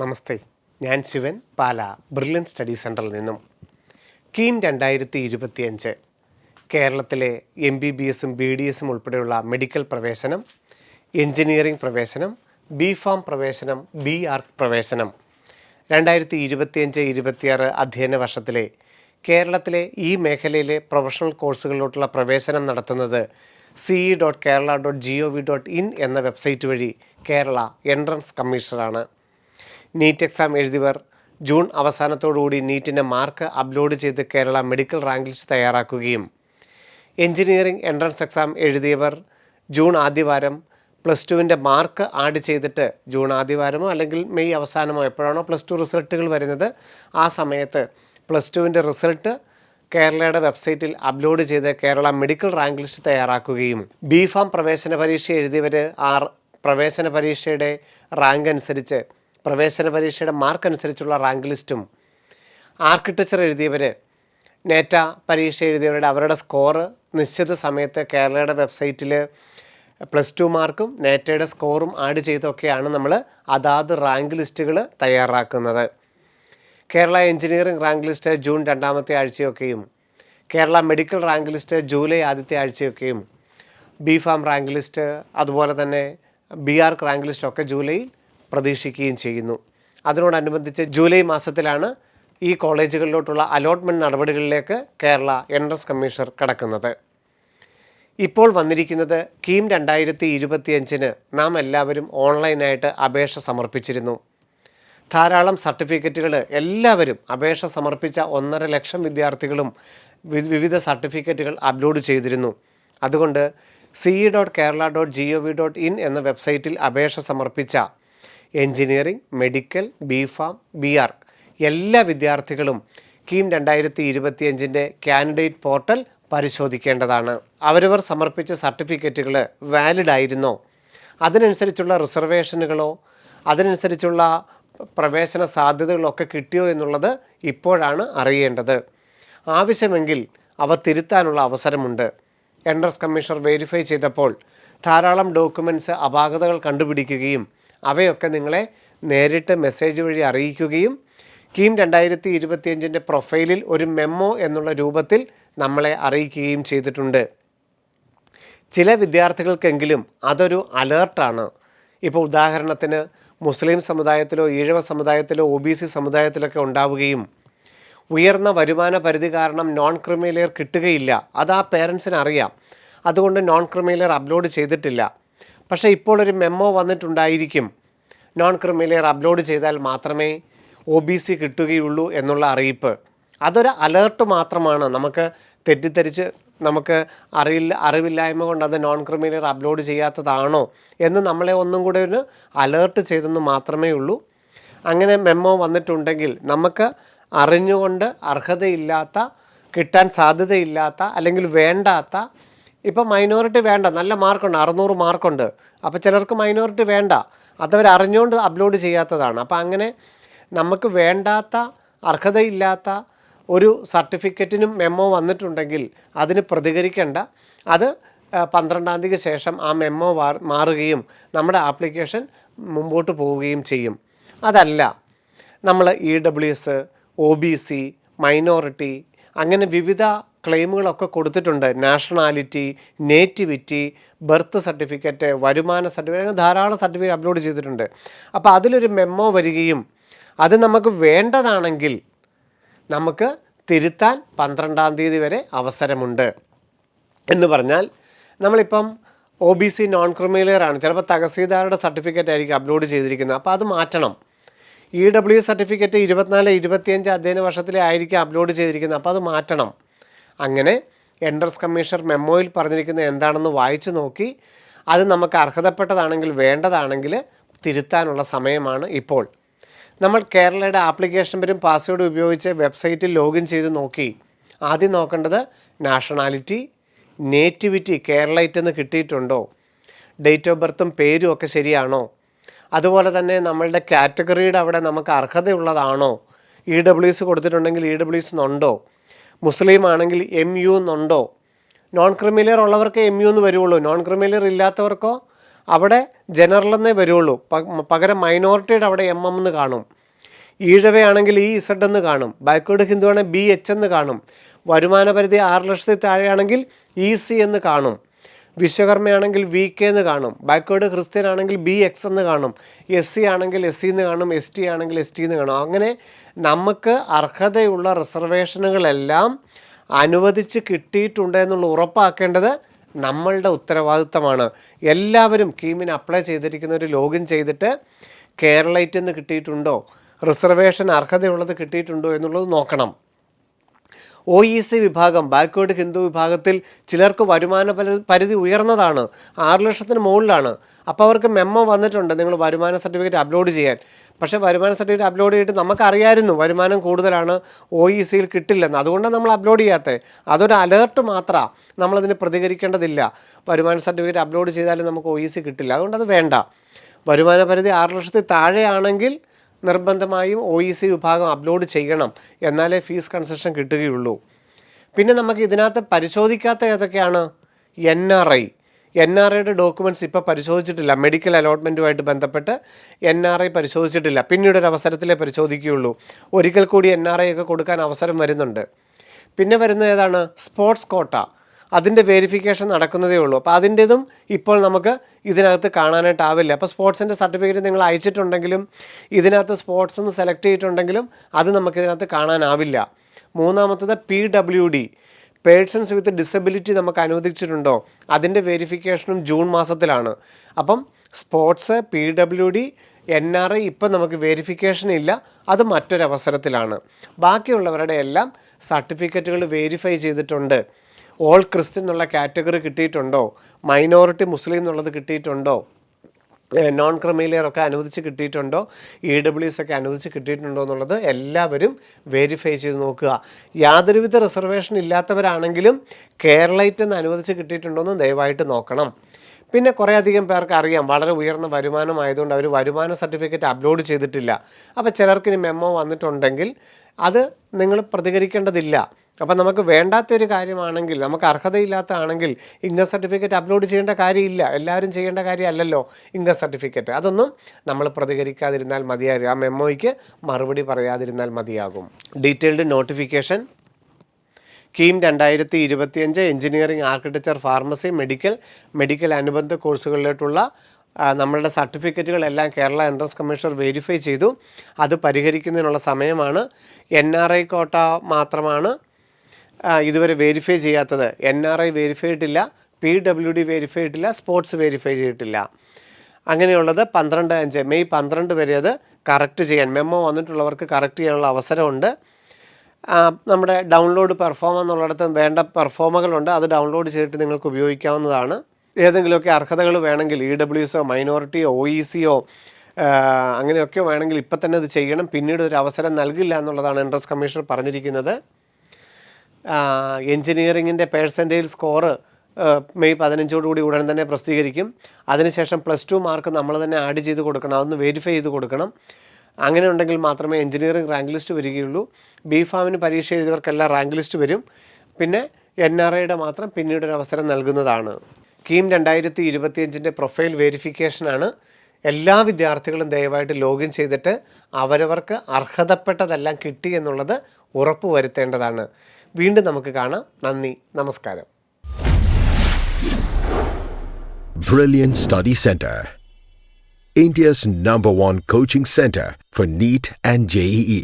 നമസ്തേ, ഞാൻ ശിവൻ, പാല brilliant study സെൻറ്ററിൽ നിന്നും. കീം 2025 കേരളത്തിലെ MBBS BDS ഉൾപ്പെടെയുള്ള മെഡിക്കൽ പ്രവേശനം, എഞ്ചിനീയറിംഗ് പ്രവേശനം, B.Pharm പ്രവേശനം, B.Arch പ്രവേശനം 2025-26 അധ്യയന വർഷത്തിലെ കേരളത്തിലെ ഈ മേഖലയിലെ പ്രൊഫഷണൽ കോഴ്സുകളിലോട്ടുള്ള പ്രവേശനം നടത്തുന്നത് ce.kerala.gov.in എന്ന വെബ്സൈറ്റ് വഴി കേരള എൻട്രൻസ് കമ്മീഷണറാണ്. നീറ്റ് എക്സാം എഴുതിയവർ ജൂൺ അവസാനത്തോടുകൂടി നീറ്റിൻ്റെ മാർക്ക് അപ്ലോഡ് ചെയ്ത് കേരള മെഡിക്കൽ റാങ്ക് ലിസ്റ്റ് തയ്യാറാക്കുകയും എഞ്ചിനീയറിംഗ് എൻട്രൻസ് എക്സാം എഴുതിയവർ ജൂൺ ആദ്യവാരം +2 മാർക്ക് ആഡ് ചെയ്തിട്ട് ജൂൺ ആദ്യവാരമോ അല്ലെങ്കിൽ മെയ് അവസാനമോ എപ്പോഴാണോ +2 റിസൾട്ടുകൾ വരുന്നത് ആ സമയത്ത് +2 റിസൾട്ട് കേരളയുടെ വെബ്സൈറ്റിൽ അപ്ലോഡ് ചെയ്ത് കേരള മെഡിക്കൽ റാങ്ക് ലിസ്റ്റ് തയ്യാറാക്കുകയും B.Pharm പ്രവേശന പരീക്ഷ എഴുതിയവർ പ്രവേശന പരീക്ഷയുടെ റാങ്ക് അനുസരിച്ച് പ്രവേശന പരീക്ഷയുടെ മാർക്ക് അനുസരിച്ചുള്ള റാങ്ക് ലിസ്റ്റും ആർക്കിടെക്ചർ എഴുതിയവർ നേറ്റ പരീക്ഷ എഴുതിയവരുടെ അവരുടെ സ്കോർ നിശ്ചിത സമയത്ത് കേരളയുടെ വെബ്സൈറ്റിൽ +2 മാർക്കും നേറ്റയുടെ സ്കോറും ആഡ് ചെയ്തൊക്കെയാണ് നമ്മൾ അതാത് റാങ്ക് ലിസ്റ്റുകൾ തയ്യാറാക്കുന്നത്. Kerala engineering rank list June 2ാമത്തെ ആഴ്ചയൊക്കെയും Kerala medical rank list July ആദ്യത്തെ ആഴ്ചയൊക്കെയും B.Pharm റാങ്ക് ലിസ്റ്റ് അതുപോലെ തന്നെ B.Arch റാങ്ക് ലിസ്റ്റൊക്കെ ജൂലൈയിൽ പ്രതീക്ഷിക്കുകയും ചെയ്യുന്നു. അതിനോടനുബന്ധിച്ച് ജൂലൈ മാസത്തിലാണ് ഈ കോളേജുകളിലോട്ടുള്ള അലോട്ട്മെൻറ്റ് നടപടികളിലേക്ക് കേരള എൻട്രൻസ് കമ്മീഷണർ കടക്കുന്നത്. ഇപ്പോൾ വന്നിരിക്കുന്നത് കീം 2025 നാം എല്ലാവരും ഓൺലൈനായിട്ട് അപേക്ഷ സമർപ്പിച്ചിരുന്നു. ധാരാളം സർട്ടിഫിക്കറ്റുകൾ എല്ലാവരും അപേക്ഷ സമർപ്പിച്ച 1.5 ലക്ഷം വിദ്യാർത്ഥികളും വിവിധ സർട്ടിഫിക്കറ്റുകൾ അപ്ലോഡ് ചെയ്തിരുന്നു. അതുകൊണ്ട് ce.kerala.gov.in എന്ന വെബ്സൈറ്റിൽ അപേക്ഷ സമർപ്പിച്ച എഞ്ചിനീയറിംഗ്, മെഡിക്കൽ, B.Pharm, B.Arch എല്ലാ വിദ്യാർത്ഥികളും കീം 2025 കാൻഡിഡേറ്റ് പോർട്ടൽ പരിശോധിക്കേണ്ടതാണ്. അവരവർ സമർപ്പിച്ച സർട്ടിഫിക്കറ്റുകൾ വാലിഡ് ആയിരുന്നോ, അതിനനുസരിച്ചുള്ള റിസർവേഷനുകളോ അതിനനുസരിച്ചുള്ള പ്രവേശന സാധ്യതകളൊക്കെ കിട്ടിയോ എന്നുള്ളത് ഇപ്പോഴാണ് അറിയേണ്ടത്. ആവശ്യമെങ്കിൽ അവ തിരുത്താനുള്ള അവസരമുണ്ട്. എൻട്രൻസ് കമ്മീഷണർ വെരിഫൈ ചെയ്തപ്പോൾ ധാരാളം ഡോക്യുമെൻറ്റ്സ് അപാകതകൾ കണ്ടുപിടിക്കുകയും അവയൊക്കെ നിങ്ങളെ നേരിട്ട് മെസ്സേജ് വഴി അറിയിക്കുകയും കീം 2025 പ്രൊഫൈലിൽ ഒരു മെമ്മോ എന്നുള്ള രൂപത്തിൽ നമ്മളെ അറിയിക്കുകയും ചെയ്തിട്ടുണ്ട്. ചില വിദ്യാർത്ഥികൾക്കെങ്കിലും അതൊരു അലേർട്ടാണ്. ഇപ്പോൾ ഉദാഹരണത്തിന് മുസ്ലിം സമുദായത്തിലോ ഈഴവ സമുദായത്തിലോ OBC സമുദായത്തിലൊക്കെ ഉണ്ടാവുകയും ഉയർന്ന വരുമാന പരിധി കാരണം നോൺ ക്രിമിലെയർ കിട്ടുകയില്ല. അത് ആ പേരൻസിന് അറിയാം. അതുകൊണ്ട് നോൺ ക്രിമിലെയർ അപ്ലോഡ് ചെയ്തിട്ടില്ല. പക്ഷേ ഇപ്പോൾ ഒരു മെമ്മോ വന്നിട്ടുണ്ടായിരിക്കും, നോൺ ക്രിമിലെയർ അപ്ലോഡ് ചെയ്താൽ മാത്രമേ OBC കിട്ടുകയുള്ളൂ എന്നുള്ള അറിയിപ്പ്. അതൊരു അലേർട്ട് മാത്രമാണ്. നമുക്ക് തെറ്റിദ്ധരിച്ച് നമുക്ക് അറിവില്ലായ്മ കൊണ്ട് അത് നോൺ ക്രിമിലെയർ അപ്ലോഡ് ചെയ്യാത്തതാണോ എന്ന് നമ്മളെ ഒന്നും കൂടെ ഒരു അലേർട്ട് ചെയ്തെന്ന് മാത്രമേ ഉള്ളൂ. അങ്ങനെ മെമ്മോ വന്നിട്ടുണ്ടെങ്കിൽ നമുക്ക് അറിഞ്ഞുകൊണ്ട് അർഹതയില്ലാത്ത, കിട്ടാൻ സാധ്യതയില്ലാത്ത അല്ലെങ്കിൽ വേണ്ടാത്ത, ഇപ്പോൾ മൈനോറിറ്റി വേണ്ട, നല്ല മാർക്കുണ്ട്, 600 മാർക്കുണ്ട്, അപ്പോൾ ചിലർക്ക് മൈനോറിറ്റി വേണ്ട, അതവർ അറിഞ്ഞുകൊണ്ട് അപ്ലോഡ് ചെയ്യാത്തതാണ്. അപ്പോൾ അങ്ങനെ നമുക്ക് വേണ്ടാത്ത, അർഹതയില്ലാത്ത ഒരു സർട്ടിഫിക്കറ്റിനും മെമ്മോ വന്നിട്ടുണ്ടെങ്കിൽ അതിന് പ്രതികരിക്കേണ്ട. അത് 12-ാം തീയതിക്ക് ശേഷം ആ മെമ്മോ മാറുകയും നമ്മുടെ ആപ്ലിക്കേഷൻ മുമ്പോട്ട് പോവുകയും ചെയ്യും. അതല്ല, നമ്മൾ EWS, OBC, മൈനോറിറ്റി അങ്ങനെ വിവിധ ക്ലെയിമുകളൊക്കെ കൊടുത്തിട്ടുണ്ട്. നാഷണാലിറ്റി, നേറ്റിവിറ്റി, ബർത്ത് സർട്ടിഫിക്കറ്റ്, വരുമാന സർട്ടിഫിക്കറ്റ്, അങ്ങനെ ധാരാളം സർട്ടിഫിക്കറ്റ് അപ്ലോഡ് ചെയ്തിട്ടുണ്ട്. അപ്പോൾ അതിലൊരു മെമ്മോ വരികയും അത് നമുക്ക് വേണ്ടതാണെങ്കിൽ നമുക്ക് തിരുത്താൻ 12-ാം തീയതി വരെ അവസരമുണ്ട്. എന്ന് പറഞ്ഞാൽ നമ്മളിപ്പം OBC നോൺ ക്രിമിലെയർ ആണ്, ചിലപ്പോൾ തഹസീൽദാരുടെ സർട്ടിഫിക്കറ്റ് ആയിരിക്കും അപ്ലോഡ് ചെയ്തിരിക്കുന്നത്, അപ്പോൾ അത് മാറ്റണം. EWS സർട്ടിഫിക്കറ്റ് 24-25 അധ്യയന വർഷത്തിലെ ആയിരിക്കും അപ്ലോഡ് ചെയ്തിരിക്കുന്നത്, അപ്പോൾ അത് മാറ്റണം. അങ്ങനെ എൻട്രൻസ് കമ്മീഷണർ മെമ്മോയിൽ പറഞ്ഞിരിക്കുന്നത് എന്താണെന്ന് വായിച്ചു നോക്കി അത് നമുക്ക് അർഹതപ്പെട്ടതാണെങ്കിൽ, വേണ്ടതാണെങ്കിൽ തിരുത്താനുള്ള സമയമാണ് ഇപ്പോൾ. നമ്മൾ കേരളയുടെ ആപ്ലിക്കേഷൻ വരും പാസ്വേഡ് ഉപയോഗിച്ച് വെബ്സൈറ്റിൽ ലോഗിൻ ചെയ്ത് നോക്കി. ആദ്യം നോക്കേണ്ടത് നാഷണാലിറ്റി, നേറ്റിവിറ്റി കേരളൈറ്റ് എന്ന് കിട്ടിയിട്ടുണ്ടോ, ഡേറ്റ് ഓഫ് ബർത്തും പേരും ഒക്കെ ശരിയാണോ, അതുപോലെ തന്നെ നമ്മളുടെ കാറ്റഗറിയുടെ അവിടെ നമുക്ക് അർഹതയുള്ളതാണോ, EWS കൊടുത്തിട്ടുണ്ടെങ്കിൽ EWS എന്നുണ്ടോ, മുസ്ലിം ആണെങ്കിൽ MU എന്നുണ്ടോ. നോൺ ക്രിമിലെയർ ഉള്ളവർക്ക് MU എന്ന് വരുള്ളൂ, നോൺ ക്രിമിലെയർ ഇല്ലാത്തവർക്കോ അവിടെ ജനറൽ എന്നേ വരുള്ളൂ. പകരം മൈനോറിറ്റിയുടെ അവിടെ MM എന്ന് കാണും. ഈഴവയാണെങ്കിൽ EZ എന്ന് കാണും. ബാക്ക്വേർഡ് ഹിന്ദു ആണെങ്കിൽ BH എന്ന് കാണും. വരുമാന പരിധി 6 ലക്ഷത്തിൽ താഴെയാണെങ്കിൽ EC എന്ന് കാണും. വിശ്വകർമ്മയാണെങ്കിൽ VK എന്ന് കാണും. ബാക്ക്വേർഡ് ക്രിസ്ത്യൻ ആണെങ്കിൽ BX എന്ന് കാണും. SC ആണെങ്കിൽ SC എന്ന് കാണും. ST ആണെങ്കിൽ ST എന്ന് കാണും. അങ്ങനെ നമുക്ക് അർഹതയുള്ള റിസർവേഷനുകളെല്ലാം അനുവദിച്ച് കിട്ടിയിട്ടുണ്ട് എന്നുള്ള ഉറപ്പാക്കേണ്ടത് നമ്മളുടെ ഉത്തരവാദിത്തമാണ്. എല്ലാവരും കീമിന് അപ്ലൈ ചെയ്തിരിക്കുന്നവർ ലോഗിൻ ചെയ്തിട്ട് കേരളൈറ്റ് എന്ന് കിട്ടിയിട്ടുണ്ടോ, റിസർവേഷൻ അർഹതയുള്ളത് കിട്ടിയിട്ടുണ്ടോ എന്നുള്ളത് നോക്കണം. OEC വിഭാഗം ബാക്ക്വേർഡ് ഹിന്ദു വിഭാഗത്തിൽ ചിലർക്ക് വരുമാന പരിധി ഉയർന്നതാണ്, 6 ലക്ഷത്തിന് മുകളിലാണ്. അപ്പോൾ അവർക്ക് മെമ്മോ വന്നിട്ടുണ്ട് നിങ്ങൾ വരുമാന സർട്ടിഫിക്കറ്റ് അപ്ലോഡ് ചെയ്യാൻ. പക്ഷേ വരുമാന സർട്ടിഫിക്കറ്റ് അപ്ലോഡ് ചെയ്തിട്ട് നമുക്കറിയായിരുന്നു വരുമാനം കൂടുതലാണ്, OECയിൽ കിട്ടില്ലെന്ന്. അതുകൊണ്ടാണ് നമ്മൾ അപ്ലോഡ് ചെയ്യാത്തത്. അതൊരു അലേർട്ട് മാത്രമാണ്, നമ്മളതിന് പ്രതികരിക്കേണ്ടതില്ല. വരുമാന സർട്ടിഫിക്കറ്റ് അപ്ലോഡ് ചെയ്താലും നമുക്ക് OEC കിട്ടില്ല, അതുകൊണ്ടത് വേണ്ട. വരുമാന പരിധി 6 ലക്ഷത്തിൽ താഴെയാണെങ്കിൽ നിർബന്ധമായും OEC വിഭാഗം അപ്ലോഡ് ചെയ്യണം, എന്നാലേ ഫീസ് കൺസെഷൻ കിട്ടുകയുള്ളൂ. പിന്നെ നമുക്ക് ഇതിനകത്ത് പരിശോധിക്കാത്ത ഏതൊക്കെയാണ്? NRIയുടെ ഡോക്യുമെൻറ്റ്സ് ഇപ്പോൾ പരിശോധിച്ചിട്ടില്ല. മെഡിക്കൽ അലോട്ട്മെൻറ്റുമായിട്ട് ബന്ധപ്പെട്ട് NRI പരിശോധിച്ചിട്ടില്ല. പിന്നീടൊരു അവസരത്തിലേ പരിശോധിക്കുകയുള്ളൂ. ഒരിക്കൽ കൂടി NRI ഒക്കെ കൊടുക്കാൻ അവസരം വരുന്നുണ്ട്. പിന്നെ വരുന്നത് ഏതാണ്? Sports quota. അതിൻ്റെ വെരിഫിക്കേഷൻ നടക്കുന്നതേ ഉള്ളൂ. അപ്പോൾ അതിൻ്റെതും ഇപ്പോൾ നമുക്ക് ഇതിനകത്ത് കാണാനായിട്ടാവില്ല. അപ്പോൾ സ്പോർട്സിൻ്റെ സർട്ടിഫിക്കറ്റ് നിങ്ങൾ അയച്ചിട്ടുണ്ടെങ്കിലും ഇതിനകത്ത് സ്പോർട്സ് എന്ന് സെലക്ട് ചെയ്തിട്ടുണ്ടെങ്കിലും അത് നമുക്കിതിനകത്ത് കാണാനാവില്ല. മൂന്നാമത്തത് PWD, പേഴ്സൺസ് വിത്ത് ഡിസബിലിറ്റി നമുക്ക് അനുവദിച്ചിട്ടുണ്ടോ, അതിൻ്റെ വെരിഫിക്കേഷനും ജൂൺ മാസത്തിലാണ്. അപ്പം സ്പോർട്സ്, PWD, NRI ഇപ്പം നമുക്ക് വെരിഫിക്കേഷൻ ഇല്ല, അത് മറ്റൊരവസരത്തിലാണ്. ബാക്കിയുള്ളവരുടെ എല്ലാം സർട്ടിഫിക്കറ്റുകൾ വെരിഫൈ ചെയ്തിട്ടുണ്ട്. ഓൾ ക്രിസ്ത്യൻ എന്നുള്ള കാറ്റഗറി കിട്ടിയിട്ടുണ്ടോ, മൈനോറിറ്റി മുസ്ലിം എന്നുള്ളത് കിട്ടിയിട്ടുണ്ടോ, നോൺ ക്രിമിലെയർ ഒക്കെ അനുവദിച്ച് കിട്ടിയിട്ടുണ്ടോ, EWS ഒക്കെ അനുവദിച്ച് കിട്ടിയിട്ടുണ്ടോ എന്നുള്ളത് എല്ലാവരും വെരിഫൈ ചെയ്ത് നോക്കുക. യാതൊരുവിധ റിസർവേഷൻ ഇല്ലാത്തവരാണെങ്കിലും കേരളൈറ്റ് എന്ന് അനുവദിച്ച് കിട്ടിയിട്ടുണ്ടോ എന്ന് ദയവായിട്ട് നോക്കണം. പിന്നെ കുറേയധികം പേർക്ക് അറിയാം വളരെ ഉയർന്ന വരുമാനമായതുകൊണ്ട് അവർ വരുമാന സർട്ടിഫിക്കറ്റ് അപ്ലോഡ് ചെയ്തിട്ടില്ല. അപ്പോൾ ചിലർക്കിനി മെമ്മോ വന്നിട്ടുണ്ടെങ്കിൽ അത് നിങ്ങൾ പ്രതികരിക്കേണ്ടതില്ല. അപ്പം നമുക്ക് വേണ്ടാത്തൊരു കാര്യമാണെങ്കിൽ, നമുക്ക് അർഹതയില്ലാത്തതാണെങ്കിൽ ഇൻകം സർട്ടിഫിക്കറ്റ് അപ്ലോഡ് ചെയ്യേണ്ട കാര്യമില്ല. എല്ലാവരും ചെയ്യേണ്ട കാര്യമല്ലല്ലോ ഇൻകം സർട്ടിഫിക്കറ്റ്. അതൊന്നും നമ്മൾ പ്രതികരിക്കാതിരുന്നാൽ മതിയാകും. ആ മെമ്മോയ്ക്ക് മറുപടി പറയാതിരുന്നാൽ മതിയാകും. Detailed notification KEAM 2025 engineering, architecture, pharmacy, medical അനുബന്ധ കോഴ്സുകളിലോട്ടുള്ള നമ്മളുടെ സർട്ടിഫിക്കറ്റുകളെല്ലാം കേരള എൻട്രൻസ് കമ്മീഷണർ വെരിഫൈ ചെയ്തു. അത് പരിഹരിക്കുന്നതിനുള്ള സമയമാണ്. NRI കോട്ട മാത്രമാണ് ഇതുവരെ വെരിഫൈ ചെയ്യാത്തത്. NRI വെരിഫൈ ചെയ്തിട്ടില്ല, PWD വെരിഫൈ ചെയ്തിട്ടില്ല, സ്പോർട്സ് വെരിഫൈ ചെയ്തിട്ടില്ല. അങ്ങനെയുള്ളത് 12/5 മെയ് 12 വരെ അത് കറക്റ്റ് ചെയ്യാൻ, മെമ്മോ വന്നിട്ടുള്ളവർക്ക് കറക്റ്റ് ചെയ്യാനുള്ള അവസരമുണ്ട്. നമ്മുടെ ഡൗൺലോഡ് പെർഫോം എന്നുള്ളിടത്ത് വേണ്ട പെർഫോമുകളുണ്ട്, അത് ഡൗൺലോഡ് ചെയ്തിട്ട് നിങ്ങൾക്ക് ഉപയോഗിക്കാവുന്നതാണ്. ഏതെങ്കിലുമൊക്കെ അർഹതകൾ വേണമെങ്കിൽ EWSO, മൈനോറിറ്റിയോ, OECയോ അങ്ങനെയൊക്കെ വേണമെങ്കിൽ ഇപ്പം തന്നെ അത് ചെയ്യണം. പിന്നീട് ഒരു അവസരം നൽകില്ല എന്നുള്ളതാണ് എൻട്രൻസ് കമ്മീഷണർ പറഞ്ഞിരിക്കുന്നത്. എഞ്ചിനീയറിങ്ങിൻ്റെ പേഴ്സൻറ്റേജ് സ്കോറ് മെയ് 15 ഉടൻ തന്നെ പ്രസിദ്ധീകരിക്കും. അതിനുശേഷം +2 മാർക്ക് നമ്മൾ തന്നെ ആഡ് ചെയ്ത് കൊടുക്കണം, അതൊന്ന് വെരിഫൈ ചെയ്ത് കൊടുക്കണം. അങ്ങനെ ഉണ്ടെങ്കിൽ മാത്രമേ എഞ്ചിനീയറിംഗ് റാങ്ക് ലിസ്റ്റ് വരികയുള്ളൂ. BPharmന് പരീക്ഷ എഴുതിയവർക്കെല്ലാം റാങ്ക് ലിസ്റ്റ് വരും. പിന്നെ NRIയുടെ മാത്രം പിന്നീടൊരു അവസരം നൽകുന്നതാണ്. കീം 2025 പ്രൊഫൈൽ വെരിഫിക്കേഷനാണ്. എല്ലാ വിദ്യാർത്ഥികളും ദയവായിട്ട് ലോഗിൻ ചെയ്തിട്ട് അവരവർക്ക് അർഹതപ്പെട്ടതെല്ലാം കിട്ടി എന്നുള്ളത് ഉറപ്പ് വരുത്തേണ്ടതാണ്. വീണ്ടും നമുക്ക് കാണാം. നന്ദി, നമസ്കാരം. Brilliant Study Center, India's #1 coaching center for NEET and JEE.